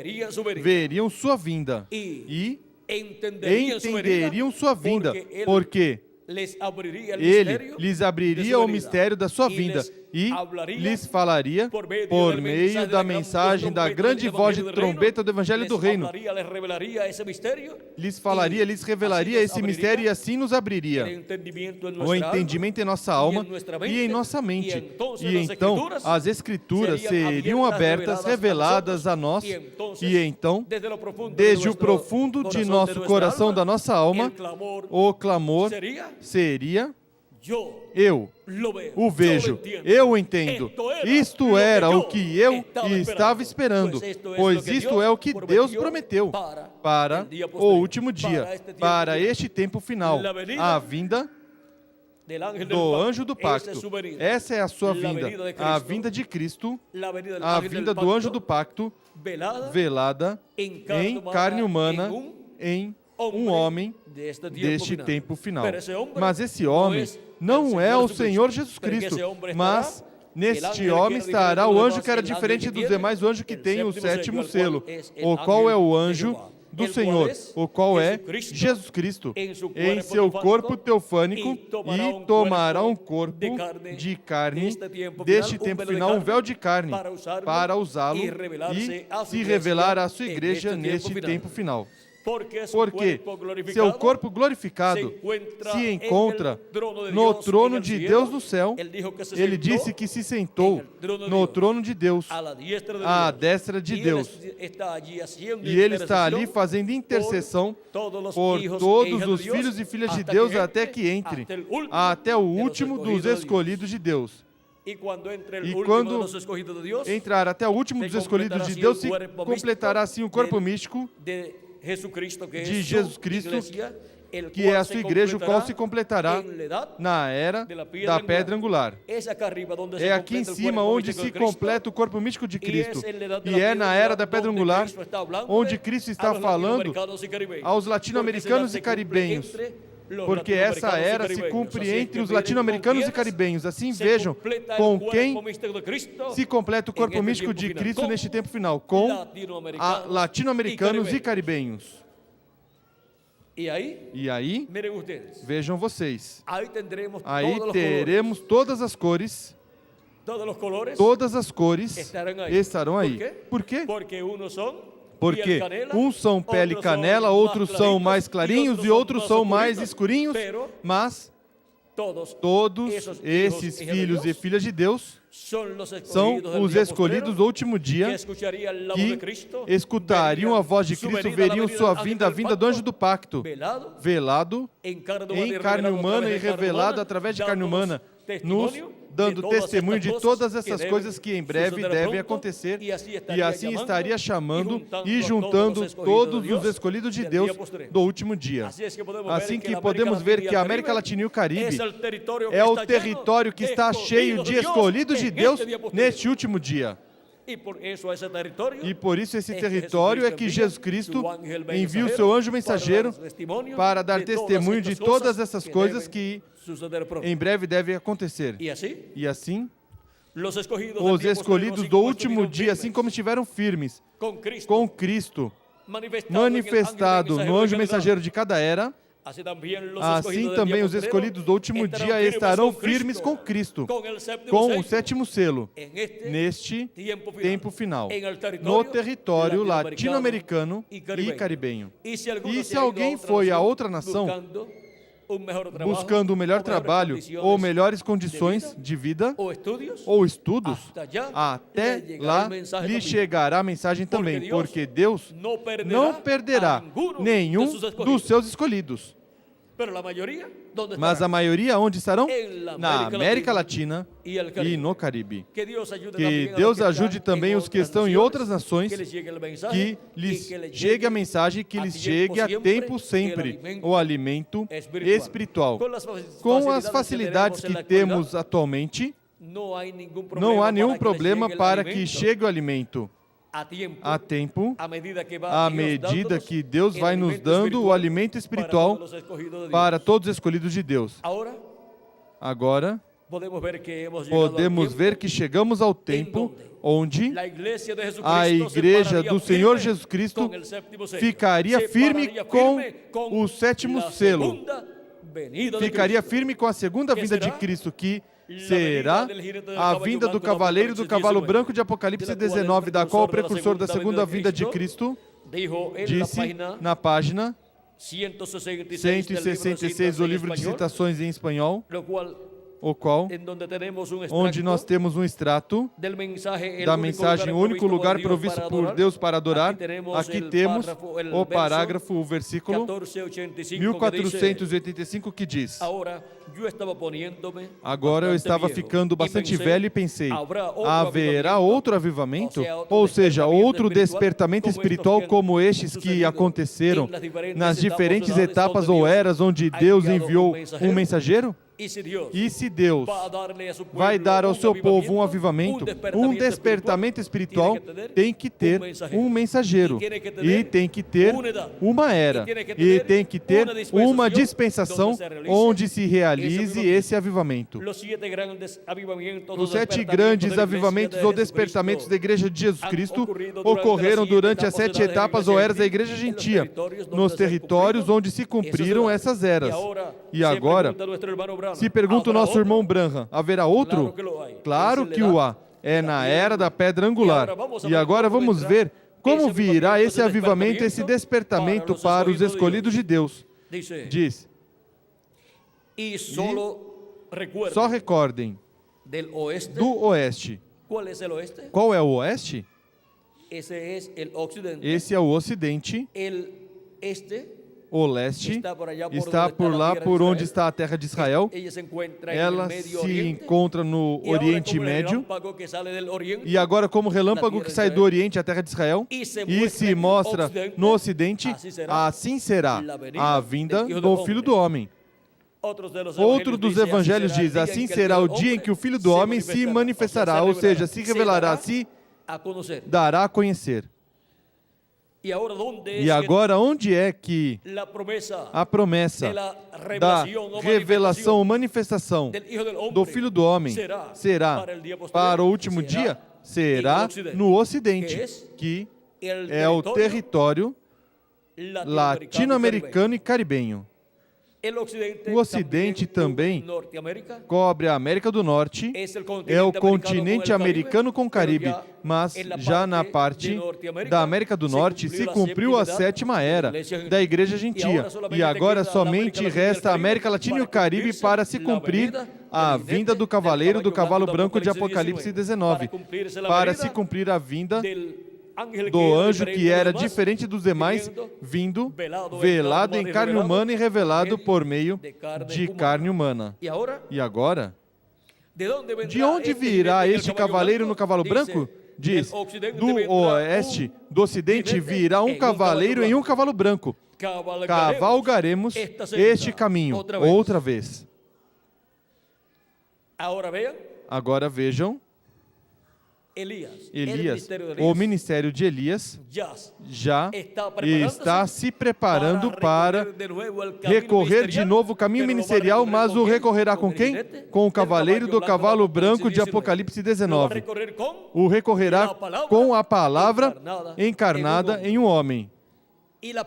veriam sua vinda e entenderiam sua vinda, porque ele lhes abriria o mistério da sua vinda e lhes falaria por meio da mensagem da grande voz de trombeta do Evangelho do Reino. Lhes falaria, lhes revelaria esse mistério e assim nos abriria o entendimento em nossa alma e em nossa mente. E então as Escrituras seriam abertas, reveladas a nós, e então, desde o profundo de nosso coração, da nossa alma, o clamor seria: eu o vejo, eu o entendo. Isto era o que eu estava esperando, pois isto é o que Deus prometeu para o último dia, para este tempo final, a vinda do anjo do pacto. Essa é a sua vinda, a vinda de Cristo, a vinda do anjo do pacto, velada em carne humana, em um homem deste tempo final. Mas esse homem não é o Senhor Jesus Cristo, mas neste homem estará o anjo que era diferente dos demais, o anjo que tem o 7º selo, o qual é o anjo do Senhor, o qual é Jesus Cristo, em seu corpo teofânico, e tomará um corpo de carne deste tempo final, um véu de carne, para usá-lo e se revelar à sua igreja neste tempo final. Porque seu corpo glorificado se encontra no trono de Deus no céu. Ele disse que se sentou no trono de Deus, à destra de Deus. E ele está ali fazendo intercessão por todos os filhos e filhas de Deus até que entre, até o último dos escolhidos de Deus. E quando entrar até o último dos escolhidos de Deus, se completará assim o corpo místico de Jesus Cristo, que é a sua igreja, o qual se completará na era da pedra angular. É aqui em cima onde se completa o corpo místico de Cristo. E é na era da pedra angular onde Cristo está falando aos latino-americanos e caribenhos. Porque essa era se cumpre entre os latino-americanos e caribenhos. Assim vejam com quem se completa o corpo místico de Cristo neste tempo final, com latino-americanos e caribenhos. E aí, vejam vocês, aí teremos todas as cores, estarão aí. Por quê? Porque uns são pele canela, outros são mais clarinhos e outros são mais escurinhos, mas todos esses filhos e filhas de Deus são os escolhidos do último dia, que escutariam a voz de Cristo, veriam sua vinda, a vinda do anjo do pacto, velado em carne humana e revelado através de carne humana, nos dando testemunho de todas essas coisas que em breve devem acontecer, e assim estaria chamando e juntando todos os escolhidos de Deus do último dia. Assim que podemos ver que a América Latina e o Caribe é o território que está cheio de escolhidos de Deus neste último dia. E por isso esse território é que Jesus Cristo envia o seu anjo mensageiro para dar testemunho de todas essas coisas que em breve devem acontecer. E assim, os escolhidos do último dia, assim como estiveram firmes com Cristo, manifestado no anjo mensageiro de cada era, assim também os escolhidos do último dia estarão firmes com Cristo, com o 7º selo, neste tempo final, no território latino-americano e caribenho. E se alguém foi a outra nação buscando um melhor trabalho ou melhores condições de vida ou estudos, até lá lhe chegará a mensagem também, porque Deus não perderá nenhum dos seus escolhidos. Mas a maioria onde estarão? Na América Latina e no Caribe. Que Deus ajude também os que estão em outras nações, que lhes chegue a mensagem, que lhes chegue a tempo sempre o alimento espiritual. Com as facilidades que temos atualmente, não há nenhum problema para que chegue o alimento a tempo, à medida que Deus vai nos dando o alimento espiritual para todos os escolhidos de Deus. Agora, podemos ver que chegamos ao tempo onde a igreja do Senhor Jesus Cristo ficaria firme com o 7º selo, ficaria firme com a segunda vinda de Cristo, que será a vinda do cavaleiro do cavalo branco de Apocalipse 19, da qual o precursor da segunda vinda de Cristo disse na página 166 do livro de citações em espanhol, o qual, onde nós temos um extrato da mensagem, o único lugar provisto por Deus para adorar. Aqui temos o parágrafo, o versículo 1485, que diz: agora eu estava ficando bastante velho e pensei, haverá outro avivamento? Ou seja, outro despertamento espiritual como estes que aconteceram nas diferentes etapas ou eras onde Deus enviou um mensageiro? E se Deus vai dar ao seu povo um avivamento, um despertamento espiritual, tem que ter um mensageiro, e tem que ter uma era, e tem que ter uma dispensação onde se realize esse avivamento. Os 7 grandes avivamentos ou despertamentos da Igreja de Jesus Cristo ocorreram durante as 7 etapas ou eras da Igreja gentia, nos territórios onde se cumpriram essas eras. E agora, se pergunta o nosso irmão Branham, haverá outro? Claro que o há. É na era da pedra angular. E agora vamos ver como virá esse avivamento, esse despertamento para os escolhidos de Deus. Diz, e só recordem do oeste. Qual é o oeste? Esse é o ocidente. O leste está por lá, por onde está a terra de Israel. Ela se encontra no Oriente Médio. E agora, como relâmpago que sai do Oriente, a terra de Israel, e se mostra no Ocidente, assim será a vinda do Filho do Homem. Outro dos evangelhos diz, assim será o dia em que o Filho do Homem se manifestará, ou seja, se revelará, se dará a conhecer. E agora, onde é que a promessa da revelação ou manifestação do Filho do Homem será para o último dia? Será no Ocidente, que é o território latino-americano e caribenho. O Ocidente também cobre a América do Norte, é o continente americano com Caribe, mas já na parte da América do Norte se cumpriu a 7ª era da Igreja Gentia, e agora somente resta a América Latina e o Caribe para se cumprir a vinda do cavaleiro do cavalo branco de Apocalipse 19, para se cumprir a vinda do anjo que era diferente dos demais, vindo, velado em carne humana e revelado por meio de carne humana. E agora, de onde virá este cavaleiro no cavalo branco? Diz, do oeste, do ocidente virá um cavaleiro em um cavalo branco. Cavalgaremos este caminho outra vez. Agora vejam, Elias, o ministério de Elias, já está se preparando para recorrer de novo o caminho ministerial, mas o recorrerá com quem? Com o cavaleiro do cavalo branco de Apocalipse 19. O recorrerá com a palavra encarnada em um homem. E a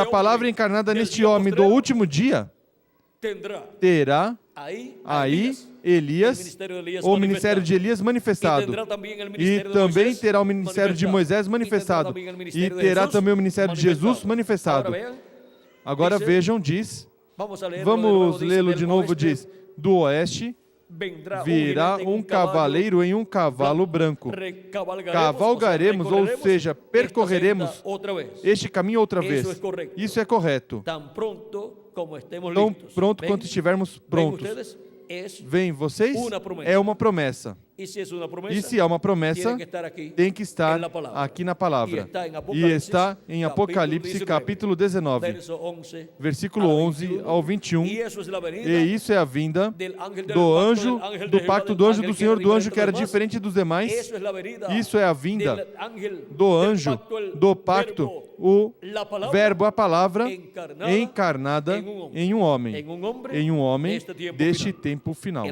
palavra encarnada neste homem do último dia terá aí Elias, o ministério de Elias manifestado, e também terá o ministério de Moisés manifestado, e terá também o ministério de Jesus manifestado. Agora vejam, diz, vamos lê-lo de novo, diz, do oeste virá um cavaleiro em um cavalo branco. Cavalgaremos, ou seja, percorreremos este caminho outra vez. Isso é correto. Tão pronto quanto estivermos prontos. Vem vocês? É uma promessa. E se é uma promessa, tem que estar aqui na palavra. E está em Apocalipse capítulo 19, versículo 11 ao 21. E isso é a vinda do anjo, do pacto do anjo do Senhor, do anjo que era diferente dos demais. Isso é a vinda do anjo, do pacto, o verbo, a palavra, encarnada em um homem deste tempo final,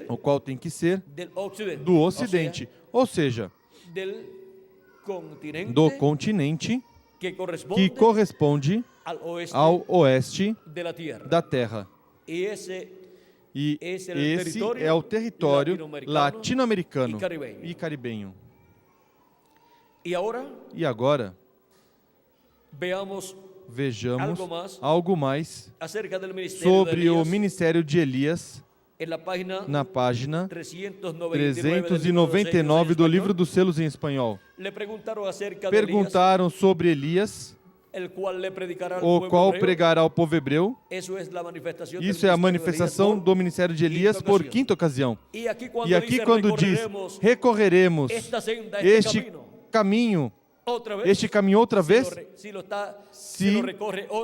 o qual tem que ser do Ocidente, ou seja, do continente que corresponde ao oeste da Terra. E esse é o território latino-americano e caribenho. E agora, vejamos algo mais sobre o ministério de Elias na página 399 do livro dos selos em espanhol. Perguntaram sobre Elias, o qual pregará ao povo hebreu. Isso é a manifestação do ministério de Elias por 5ª ocasião. E aqui quando diz, recorreremos este caminho este caminho outra vez, se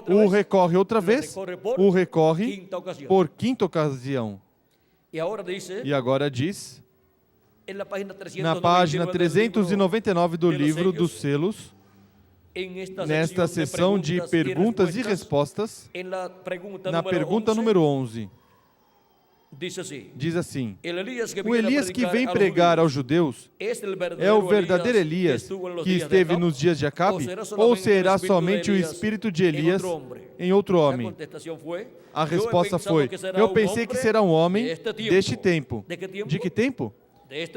o recorre outra vez, o recorre por quinta ocasião. E agora diz, na página 399 do livro dos selos, nesta sessão de perguntas e respostas, na pergunta número 11, diz assim: o Elias que vem pregar aos judeus é o verdadeiro Elias que esteve nos dias de Acabe? Ou será somente o espírito de Elias em outro homem? A resposta foi: eu pensei que será um homem deste tempo. De que tempo?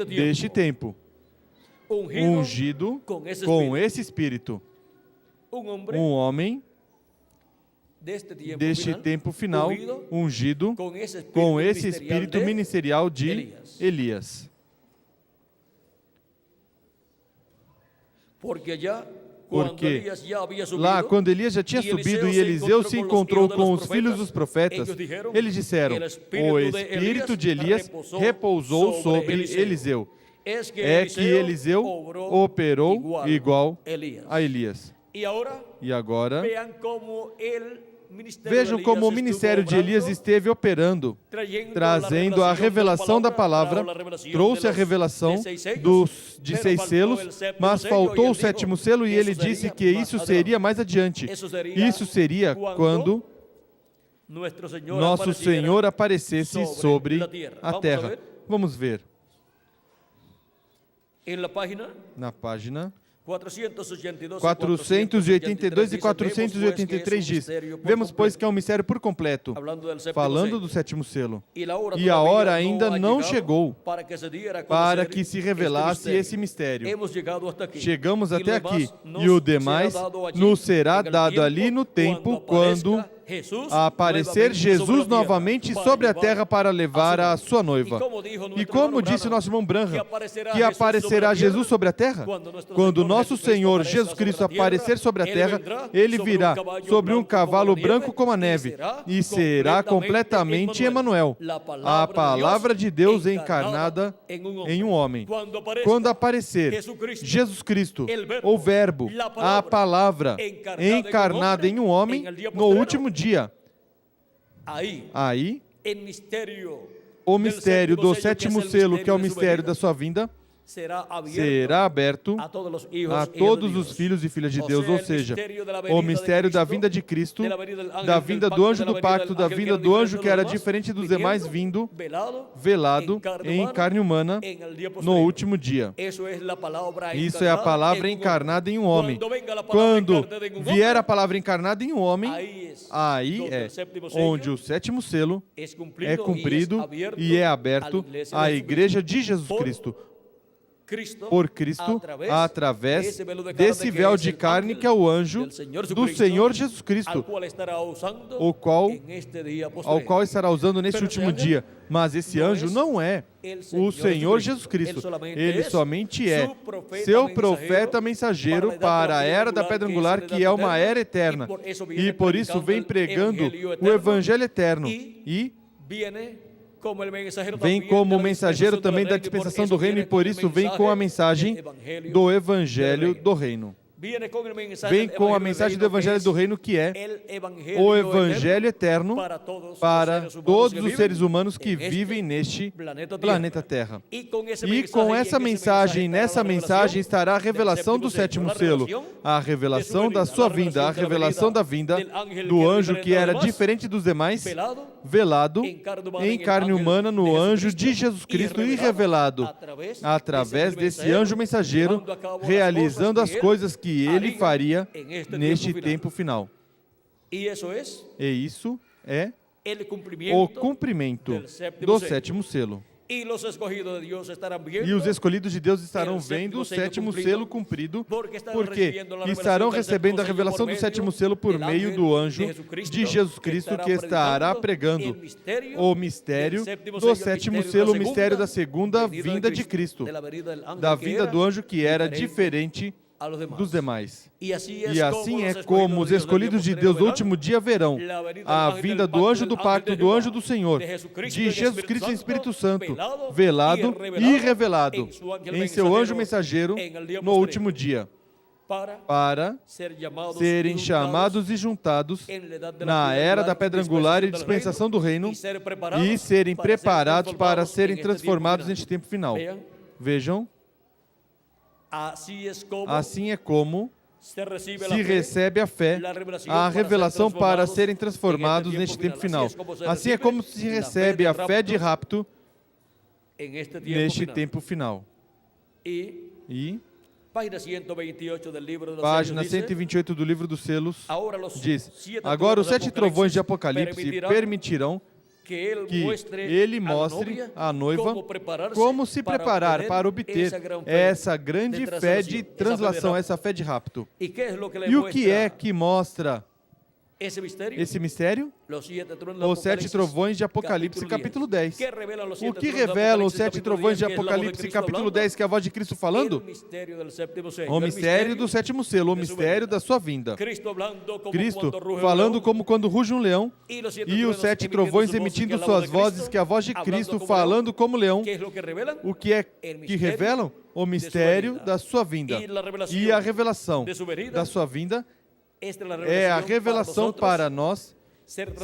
Deste tempo. Ungido com esse espírito. Um homem deste tempo final, ungido com esse espírito ministerial de Elias. Porque lá, quando Elias já tinha subido e Eliseu se encontrou com os filhos dos profetas, eles disseram: o espírito de Elias repousou sobre Eliseu. É que Eliseu operou igual a Elias. E agora, vejam como o ministério de Elias esteve operando, trazendo a revelação da palavra, trouxe a revelação de 6 selos, mas faltou o 7º selo e ele disse que isso seria mais adiante. Isso seria quando nosso Senhor aparecesse sobre a terra. Vamos ver. Na página 482 e 483 diz: vemos, pois, que é um mistério por completo, falando do 7º selo. E a hora ainda não chegou para que se revelasse esse mistério. Chegamos até aqui, e o demais nos será dado ali no tempo, quando aparecer Jesus novamente sobre a terra para levar a sua noiva. E como disse nosso irmão Branham, que aparecerá Jesus sobre a terra? Quando nosso Senhor Jesus Cristo aparecer sobre a terra, ele virá sobre um cavalo branco como a neve, e será completamente Emanuel, a palavra de Deus encarnada em um homem. Quando aparecer Jesus Cristo, o Verbo, a palavra encarnada em um homem, no último dia, aí o mistério do 7º selo, que é o mistério da sua vinda, será aberto a todos os filhos e filhas de Deus, ou seja, o mistério da vinda de Cristo, da vinda do anjo do pacto, da vinda do anjo que era diferente dos demais, vindo, velado, em carne humana, no último dia. Isso é a palavra encarnada em um homem. Quando vier a palavra encarnada em um homem, aí é onde o 7º selo é cumprido e é aberto à igreja de Jesus Cristo. Por Cristo, através desse véu de carne que é o anjo do Senhor Jesus Cristo, ao qual estará usando neste último dia. Mas esse anjo não é o Senhor Jesus Cristo. Ele somente é seu profeta mensageiro para a era da pedra angular, que é uma era eterna. E por isso vem pregando o Evangelho eterno. E vem como mensageiro também da dispensação do reino, e por isso vem com a mensagem do Evangelho do reino. Vem com a mensagem do Evangelho do reino, que é o Evangelho eterno para todos os seres humanos que vivem neste planeta Terra. E com essa mensagem, nessa mensagem estará a revelação do 7º selo, a revelação da sua vinda, a revelação da vinda do anjo que era diferente dos demais, velado em carne humana no anjo de Jesus Cristo e revelado através desse anjo mensageiro, realizando as coisas que ele faria neste tempo final. E isso é o cumprimento do 7º selo. E os escolhidos de Deus estarão vendo o 7º selo cumprido, porque estarão recebendo a revelação do 7º selo por meio do anjo de Jesus Cristo, que estará pregando o mistério do 7º selo, o mistério da segunda vinda de Cristo, da vinda do anjo que era diferente dos demais. E assim é como os escolhidos de Deus do último dia verão a vinda do anjo do pacto, do anjo do Senhor, de Jesus Cristo em Espírito Santo, velado e revelado em seu anjo mensageiro no último dia. para serem chamados e juntados na era da pedra angular e dispensação do reino e serem preparados para serem transformados neste tempo final. Vejam, assim é como se recebe a fé, a revelação para serem transformados neste tempo final. Assim é como se recebe a fé de rapto neste tempo final. E página 128 do livro dos selos diz: agora os 7 trovões de Apocalipse permitirão que ele mostre à noiva como se preparar para obter essa grande fé de translação, essa fé de rapto. E o que é que mostra esse mistério? Os 7 trovões de Apocalipse, capítulo 10. O que revelam os 7 trovões de Apocalipse, capítulo 10, que é a voz de Cristo falando? O mistério do 7º selo, o mistério da sua vinda. Cristo falando como quando ruge um leão, e os 7 trovões emitindo suas vozes, que é a voz de Cristo falando como leão. O que é que revelam? O mistério da sua vinda. E a revelação da sua vinda é a revelação para nós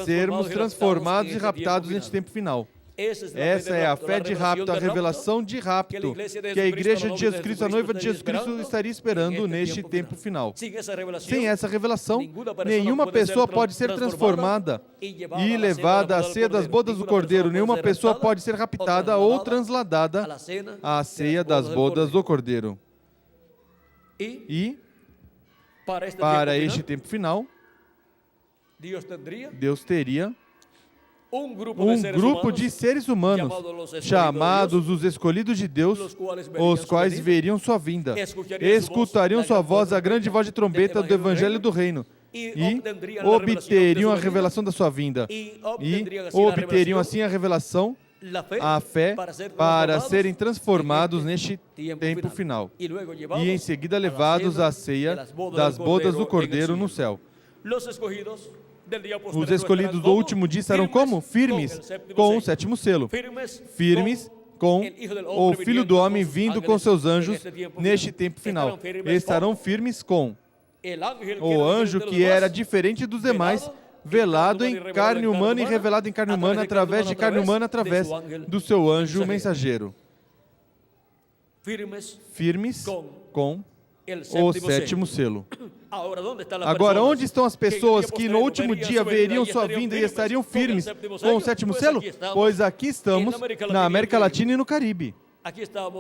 sermos transformados e raptados neste tempo final. Essa é a fé de rapto, a revelação de rapto que a Igreja de Jesus Cristo, a noiva de Jesus Cristo, estaria esperando neste tempo final. Sem essa revelação, nenhuma pessoa pode ser transformada e levada à ceia das bodas do Cordeiro. Nenhuma pessoa pode ser raptada ou transladada à ceia das bodas do Cordeiro. E para este tempo final, Deus teria um grupo de seres humanos chamados os escolhidos de Deus, os quais veriam sua vinda, escutariam sua voz, a grande voz de trombeta do Evangelho do Reino, e obteriam a revelação da sua vinda, e obteriam assim a revelação, a fé, para serem transformados neste tempo final, e em seguida levados à ceia das bodas do Cordeiro no céu. Os escolhidos do último dia estarão como? Firmes com o 7º selo, firmes com o Filho do Homem vindo com seus anjos neste tempo final. Estarão firmes com o anjo que era diferente dos demais, velado em carne humana e revelado em carne humana, através de carne humana, através do seu anjo mensageiro. Firmes com o 7º selo. Agora, onde estão as pessoas que no último dia veriam sua vinda e estariam firmes com o 7º selo? Pois aqui estamos na América Latina e no Caribe.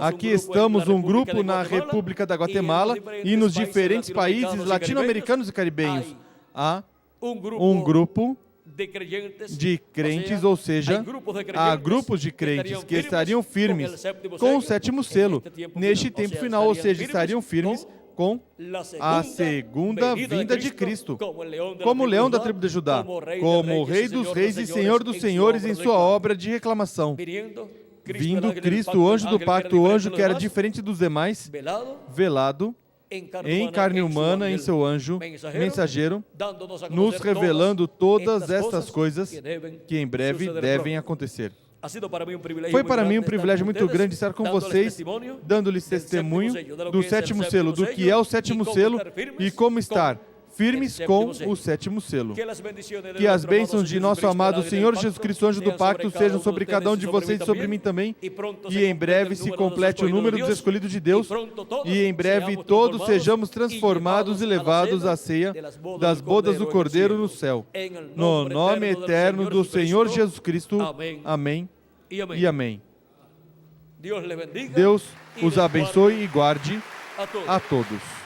Aqui estamos um grupo na República da Guatemala e nos diferentes países latino-americanos e caribenhos. Há um grupo de crentes, ou seja, há grupos de crentes que estariam firmes com o 7º selo neste tempo final, ou seja, estariam firmes com a segunda vinda de Cristo, como o leão da tribo de Judá, como o Rei dos Reis e Senhor dos Senhores em sua obra de reclamação. Vindo Cristo, o anjo do pacto, o anjo que era diferente dos demais, velado em carne humana, em seu anjo mensageiro, nos revelando todas estas coisas que em breve devem acontecer. Foi para mim um privilégio muito grande estar com vocês, dando-lhes testemunho do 7º selo, do que é o 7º selo e como estar firmes com o 7º selo. Que as bênçãos de nosso amado Senhor Jesus Cristo, anjo do pacto, sejam sobre cada um de vocês e sobre mim também, e em breve se complete o número dos escolhidos de Deus, e em breve todos sejamos transformados e levados à ceia das bodas do Cordeiro no céu. No nome eterno do Senhor Jesus Cristo. Amém e amém. Deus os abençoe e guarde a todos.